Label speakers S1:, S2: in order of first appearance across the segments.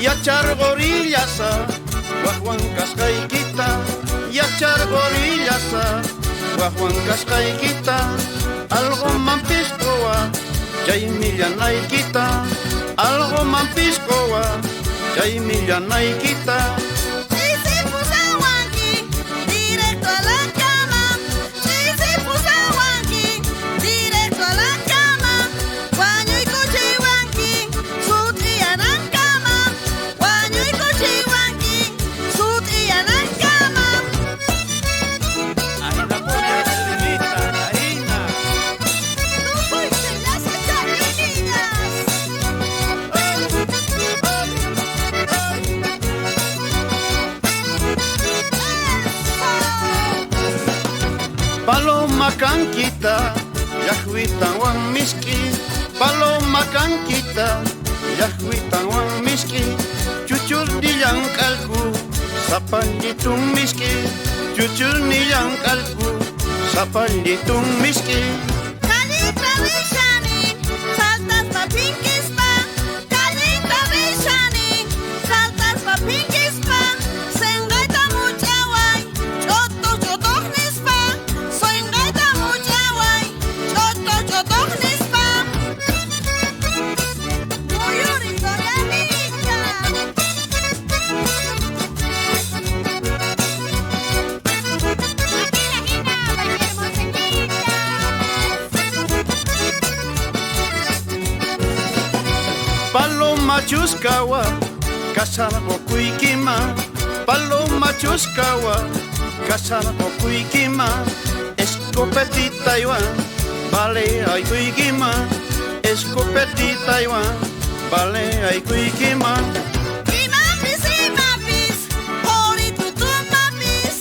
S1: Yachar gorillasa, guajuancas caikita. Yachar gorillasa, guajuancas caikita. Algo mampiscoa, chay millanaikita. Algo mampiscoa, chay millanaikita. Paloma canquita, yahuitan wan miski. Paloma canquita, yahuitan wan miski. Chuchul diyan kalku, sapanditong miski. Chuchul niyan kalku, sapanditong miski.
S2: Kalita vishani, saltas pa pinkis pa. Kalita vishani, saltas pa pinkis pa. Sengaita muchaway, choto nispa. Sengaita muchaway, choto nispa. Muyuri soyanita.
S1: Paloma chuscawa, casargo cuiquima. Paloma chuscawa, casargo cuiquima. Escopetita igual, vale ay cuiquima. Escopetita igual, vale ay cuiquima.
S2: Imapis, hori tutum mapis.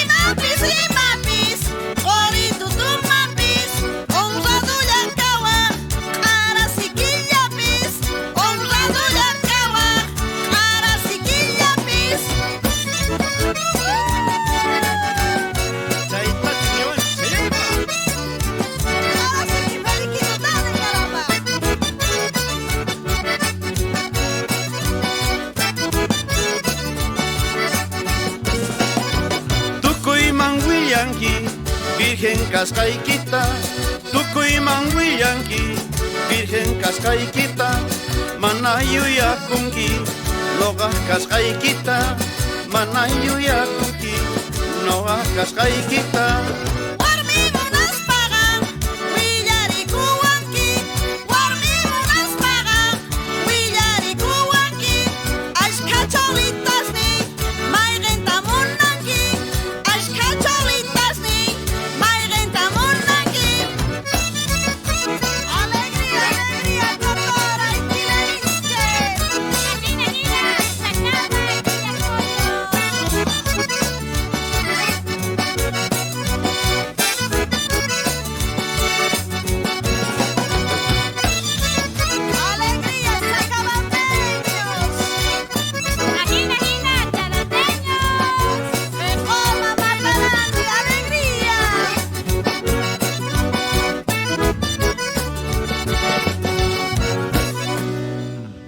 S2: Imapis, hori tutum mapis. Honrado yankawa, cara siquillapis. Honrado yankawa, cara siquillapis.
S1: Chaita chiñón, selima.
S2: Ahora sí que felicidades, caramba.
S1: Tukuy manguillanqui, virgen cascaiquita. Tukuy manguillanqui, virgen cascaiquita. Manayuya kunki, noga cascaiquita. Manayuya kunki, noga cascaiquita.